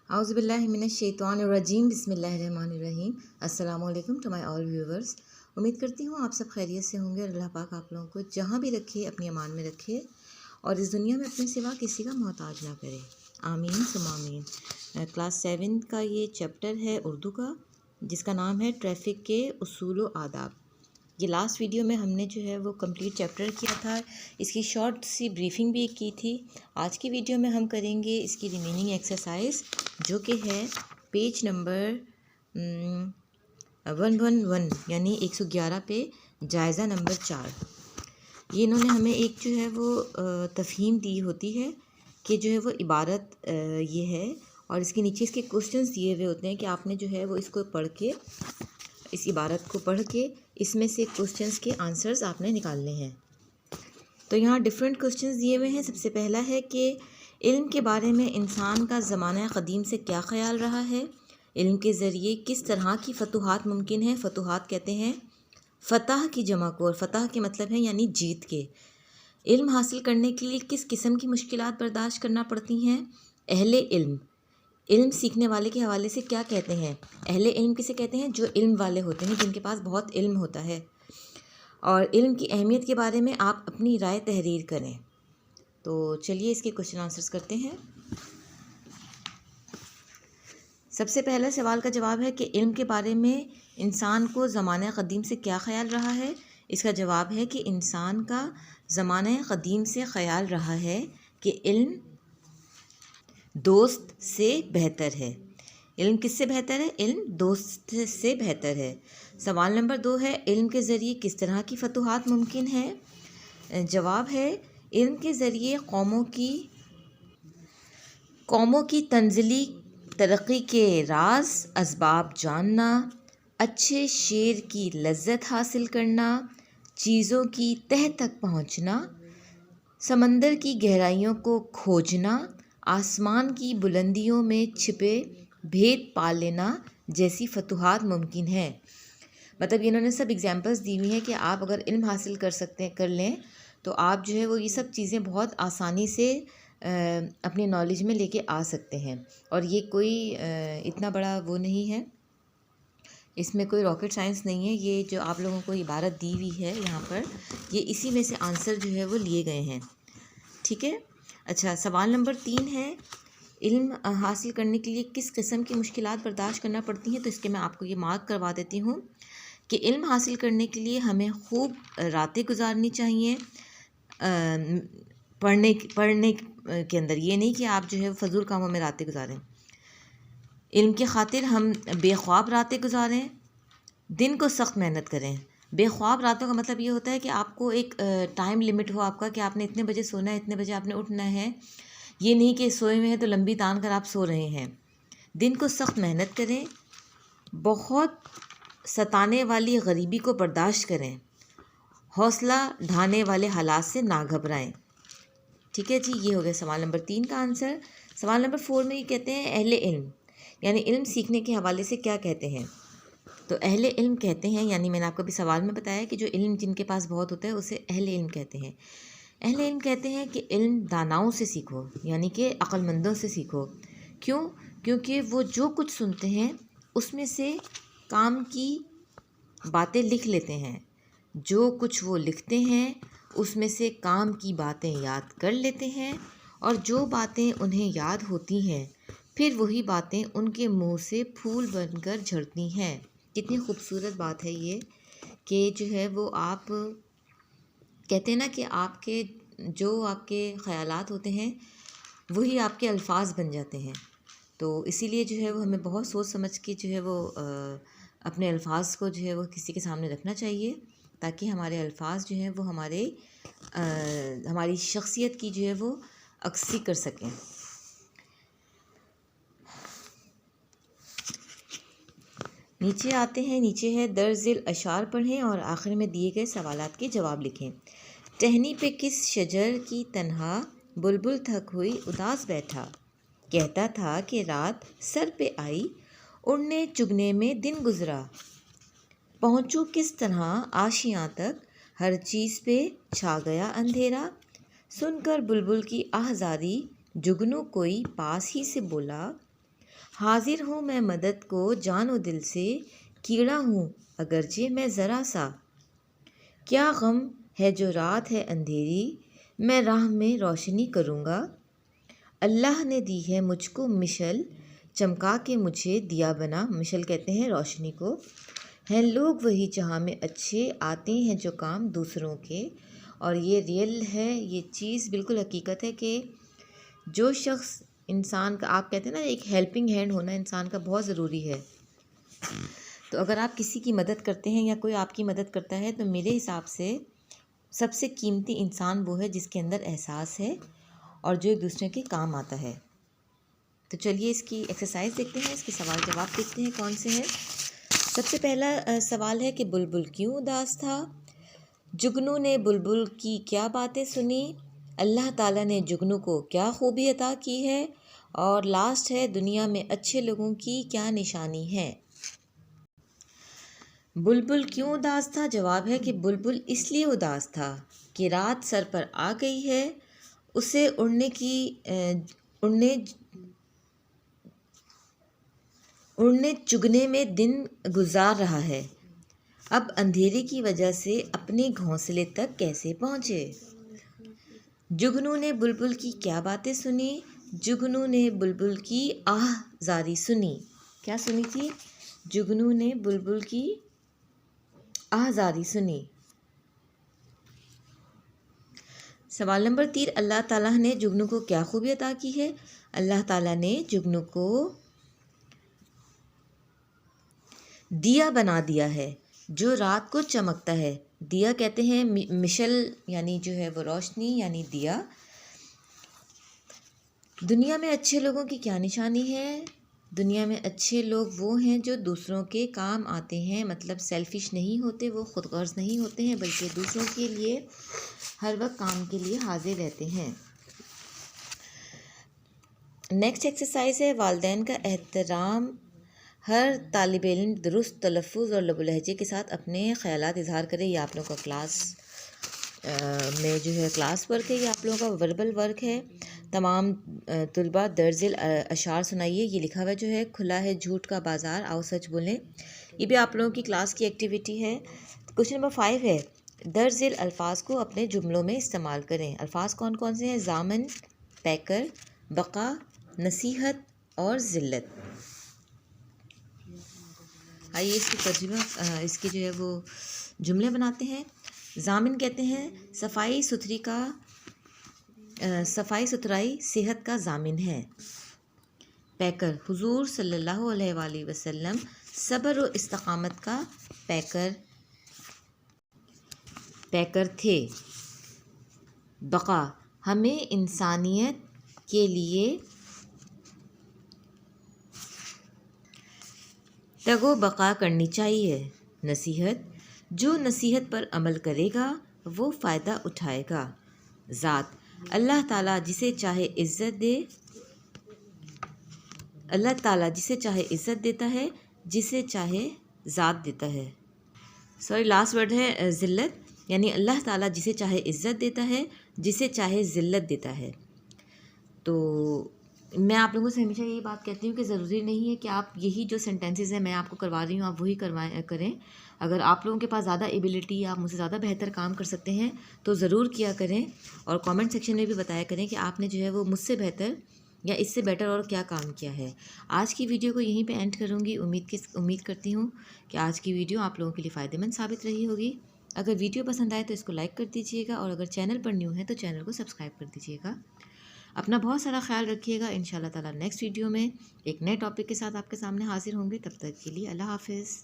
اعوذ باللہ من الشیطان الرجیم بسم اللہ الرحمن الرحیم۔ السلام علیکم ٹو مائی آل ویورز۔ امید کرتی ہوں آپ سب خیریت سے ہوں گے اور اللہ پاک آپ لوگوں کو جہاں بھی رکھے اپنی امان میں رکھے اور اس دنیا میں اپنے سوا کسی کا محتاج نہ کرے، آمین ثم آمین۔ کلاس 7 کا یہ چیپٹر ہے اردو کا، جس کا نام ہے ٹریفک کے اصول و آداب۔ یہ لاسٹ ویڈیو میں ہم نے جو ہے وہ کمپلیٹ چیپٹر کیا تھا، اس کی شارٹ سی بریفنگ بھی کی تھی۔ آج کی ویڈیو میں ہم کریں گے اس کی ریمیننگ ایکسرسائز، جو کہ ہے پیج نمبر 111 یعنی 111 پہ جائزہ نمبر 4۔ یہ انہوں نے ہمیں ایک جو ہے وہ تفہیم دی ہوتی ہے کہ جو ہے وہ عبارت یہ ہے، اور اس کے نیچے اس کے کوسچنز دیے ہوئے ہوتے ہیں کہ آپ نے جو ہے وہ اس کو پڑھ کے، اس عبارت کو پڑھ کے اس میں سے کوسچنز کے آنسرز آپ نے نکالنے ہیں۔ تو یہاں ڈیفرنٹ کوسچنز دیے ہوئے ہیں۔ سب سے پہلا ہے کہ علم کے بارے میں انسان کا زمانہ قدیم سے کیا خیال رہا ہے، علم کے ذریعے کس طرح کی فتوحات ممکن ہیں۔ فتوحات کہتے ہیں فتح کی جمع کو، اور فتح کے مطلب ہے یعنی جیت کے۔ علم حاصل کرنے کے لیے کس قسم کی مشکلات برداشت کرنا پڑتی ہیں۔ اہل علم، علم سیکھنے والے کے حوالے سے کیا کہتے ہیں۔ اہل علم کسے کہتے ہیں؟ جو علم والے ہوتے ہیں، جن کے پاس بہت علم ہوتا ہے۔ اور علم کی اہمیت کے بارے میں آپ اپنی رائے تحریر کریں۔ تو چلیے اس کے کوشچن آنسرز کرتے ہیں۔ سب سے پہلا سوال کا جواب ہے کہ علم کے بارے میں انسان کو زمانہ قدیم سے کیا خیال رہا ہے۔ اس کا جواب ہے کہ انسان کا زمانہ قدیم سے خیال رہا ہے کہ علم دوست سے بہتر ہے۔ علم کس سے بہتر ہے؟ علم دوست سے بہتر ہے۔ سوال نمبر 2 ہے علم کے ذریعے کس طرح کی فتوحات ممکن ہے۔ جواب ہے علم کے ذریعے قوموں کی تنزلی ترقی کے راز اسباب جاننا، اچھے شعر کی لذت حاصل کرنا، چیزوں کی تہہ تک پہنچنا، سمندر کی گہرائیوں کو کھوجنا، آسمان کی بلندیوں میں چھپے بھید پا لینا جیسی فتوحات ممکن ہے۔ مطلب انہوں نے سب ایگزامپلس دی ہوئی ہیں کہ آپ اگر علم حاصل کر لیں تو آپ جو ہے وہ یہ سب چیزیں بہت آسانی سے اپنی نالج میں لے کے آ سکتے ہیں، اور یہ کوئی اتنا بڑا وہ نہیں ہے، اس میں کوئی راکٹ سائنس نہیں ہے۔ یہ جو آپ لوگوں کو عبارت دی ہوئی ہے یہاں پر، یہ اسی میں سے آنسر جو ہے وہ لیے گئے ہیں، ٹھیک ہے۔ اچھا، سوال نمبر 3 ہے علم حاصل کرنے کے لیے کس قسم کی مشکلات برداشت کرنا پڑتی ہیں۔ تو اس کے میں آپ کو یہ مارک کروا دیتی ہوں کہ علم حاصل کرنے کے لیے ہمیں خوب راتیں گزارنی چاہیے پڑھنے کے اندر۔ یہ نہیں کہ آپ جو ہے فضول کاموں میں راتیں گزاریں۔ علم کی خاطر ہم بے خواب راتیں گزاریں، دن کو سخت محنت کریں۔ بے خواب راتوں کا مطلب یہ ہوتا ہے کہ آپ کو ایک ٹائم لمٹ ہو آپ کا، کہ آپ نے اتنے بجے سونا ہے، اتنے بجے آپ نے اٹھنا ہے۔ یہ نہیں کہ سوئے ہوئے ہیں تو لمبی تان کر آپ سو رہے ہیں۔ دن کو سخت محنت کریں، بہت ستانے والی غریبی کو برداشت کریں، حوصلہ ڈھانے والے حالات سے نہ گھبرائیں، ٹھیک ہے جی۔ یہ ہو گیا سوال نمبر 3 کا آنسر۔ سوال نمبر 4 میں یہ کہتے ہیں اہل علم یعنی علم سیکھنے کے حوالے سے کیا کہتے ہیں۔ تو اہل علم کہتے ہیں، یعنی میں نے آپ کو بھی سوال میں بتایا کہ جو علم جن کے پاس بہت ہوتا ہے اسے اہل علم کہتے ہیں۔ اہل علم کہتے ہیں کہ علم داناؤں سے سیکھو، یعنی کہ عقل مندوں سے سیکھو۔ کیوں؟ کیونکہ وہ جو کچھ سنتے ہیں اس میں سے کام کی باتیں لکھ لیتے ہیں۔ جو کچھ وہ لکھتے ہیں اس میں سے کام کی باتیں یاد کر لیتے ہیں، اور جو باتیں انہیں یاد ہوتی ہیں پھر وہی باتیں ان کے منہ سے پھول بن کر جھڑتی ہیں۔ کتنی خوبصورت بات ہے یہ، کہ جو ہے وہ آپ کہتے ہیں نا کہ آپ کے خیالات ہوتے ہیں وہی آپ کے الفاظ بن جاتے ہیں۔ تو اسی لیے جو ہے وہ ہمیں بہت سوچ سمجھ کے جو ہے وہ اپنے الفاظ کو جو ہے وہ کسی کے سامنے رکھنا چاہیے، تاکہ ہمارے الفاظ جو ہیں وہ ہماری شخصیت کی جو ہے وہ عکاسی کر سکیں۔ نیچے آتے ہیں، نیچے ہے درج ذیل اشعار پڑھیں اور آخر میں دیے گئے سوالات کے جواب لکھیں۔ ٹہنی پہ کس شجر کی تنہا بلبل تھک ہوئی اداس بیٹھا، کہتا تھا کہ رات سر پہ آئی اڑنے چگنے میں دن گزرا، پہنچوں کس طرح آشیاں تک ہر چیز پہ چھا گیا اندھیرا، سن کر بلبل کی آہذاری جگنو کوئی پاس ہی سے بولا، حاضر ہوں میں مدد کو جان و دل سے، کیڑا ہوں اگرچہ میں ذرا سا، کیا غم ہے جو رات ہے اندھیری، میں راہ میں روشنی کروں گا، اللہ نے دی ہے مجھ کو مشل، چمکا کے مجھے دیا بنا، مشل کہتے ہیں روشنی کو، ہیں لوگ وہی جہاں میں اچھے، آتے ہیں جو کام دوسروں کے، اور یہ ریئل ہے، یہ چیز بالکل حقیقت ہے کہ جو شخص انسان کا، آپ کہتے ہیں نا ایک ہیلپنگ ہینڈ ہونا انسان کا بہت ضروری ہے، تو اگر آپ کسی کی مدد کرتے ہیں یا کوئی آپ کی مدد کرتا ہے تو میرے حساب سے سب سے قیمتی انسان وہ ہے جس کے اندر احساس ہے اور جو ایک دوسرے کے کام آتا ہے۔ تو چلیے اس کی ایکسرسائز دیکھتے ہیں، اس کے سوال جواب دیکھتے ہیں کون سے ہیں۔ سب سے پہلا سوال ہے کہ بلبل کیوں اداس تھا؟ جگنو نے بلبل کی کیا باتیں سنی؟ اللہ تعالیٰ نے جگنو کو کیا خوبی عطا کی ہے؟ اور لاسٹ ہے دنیا میں اچھے لوگوں کی کیا نشانی ہے؟ بلبل کیوں اداس تھا؟ جواب ہے کہ بلبل اس لیے اداس تھا کہ رات سر پر آ گئی ہے، اسے اڑنے چگنے میں دن گزار رہا ہے، اب اندھیرے کی وجہ سے اپنے گھونسلے تک کیسے پہنچے؟ جگنو نے بلبل کی کیا باتیں سنی؟ جگنو نے بلبل کی آہ زاری سنی۔ کیا سنی تھی؟ جگنو نے بلبل کی آہ زاری سنی۔ سوال نمبر 3، اللہ تعالیٰ نے جگنو کو کیا خوبی عطا کی ہے؟ اللہ تعالیٰ نے جگنو کو دیا بنا دیا ہے جو رات کو چمکتا ہے۔ دیا کہتے ہیں مشل، یعنی جو ہے وہ روشنی، یعنی دیا۔ دنیا میں اچھے لوگوں کی کیا نشانی ہے؟ دنیا میں اچھے لوگ وہ ہیں جو دوسروں کے کام آتے ہیں، مطلب سیلفش نہیں ہوتے، وہ خود غرض نہیں ہوتے ہیں، بلکہ دوسروں کے لیے ہر وقت کام کے لیے حاضر رہتے ہیں۔ نیکسٹ ایکسرسائز ہے والدین کا احترام۔ ہر طالب علم درست تلفظ اور لب و لہجے کے ساتھ اپنے خیالات اظہار کرے۔ یہ آپ لوگوں کا کلاس میں جو ہے کلاس ورک ہے، یہ آپ لوگوں کا وربل ورک ہے۔ تمام طلباء درج ذیل اشعار سنائیے۔ یہ لکھا ہوا جو ہے کھلا ہے جھوٹ کا بازار، آؤ سچ بولیں، یہ بھی آپ لوگوں کی کلاس کی ایکٹیویٹی ہے۔ کوشچن نمبر 5 ہے درج ذیل الفاظ کو اپنے جملوں میں استعمال کریں۔ الفاظ کون کون سے ہیں؟ ضامن، پیکر، بقا، نصیحت اور ذلت۔ آئیے اس کی ترجمہ، اس کی جو ہے وہ جملے بناتے ہیں۔ ضامن کہتے ہیں صفائی ستھرائی صحت کا ضامن ہے۔ پیکر، حضور صلی اللہ علیہ وآلہ وسلم صبر و استقامت کا پیکر تھے۔ بقا، ہمیں انسانیت کے لیے تگ و بقا کرنی چاہیے۔ نصیحت، جو نصیحت پر عمل کرے گا وہ فائدہ اٹھائے گا۔ ذات، اللہ تعالیٰ جسے چاہے عزت دیتا ہے، جسے چاہے ذات دیتا ہے۔ لاسٹ ورڈ ہے ذلت، یعنی اللہ تعالیٰ جسے چاہے عزت دیتا ہے، جسے چاہے ذلت دیتا ہے۔ تو میں آپ لوگوں سے ہمیشہ یہی بات کہتی ہوں کہ ضروری نہیں ہے کہ آپ یہی جو سینٹینسز ہیں میں آپ کو کروا رہی ہوں آپ وہی کریں۔ اگر آپ لوگوں کے پاس زیادہ ایبیلٹی، آپ مجھ سے زیادہ بہتر کام کر سکتے ہیں تو ضرور کیا کریں، اور کامنٹ سیکشن میں بھی بتایا کریں کہ آپ نے جو ہے وہ مجھ سے بہتر یا اس سے بیٹر اور کیا کام کیا ہے۔ آج کی ویڈیو کو یہیں پہ اینڈ کروں گی۔ امید کرتی ہوں کہ آج کی ویڈیو آپ لوگوں کے لیے فائدہ مند ثابت رہی ہوگی۔ اگر ویڈیو پسند آئے تو اس کو لائک کر دیجیے گا، اور اگر چینل پر نیو ہے تو چینل کو سبسکرائب کر دیجیے گا۔ اپنا بہت سارا خیال رکھیے گا۔ انشاءاللہ تعالیٰ نیکسٹ ویڈیو میں ایک نئے ٹاپک کے ساتھ آپ کے سامنے حاضر ہوں گے۔ تب تک کے لیے اللہ حافظ۔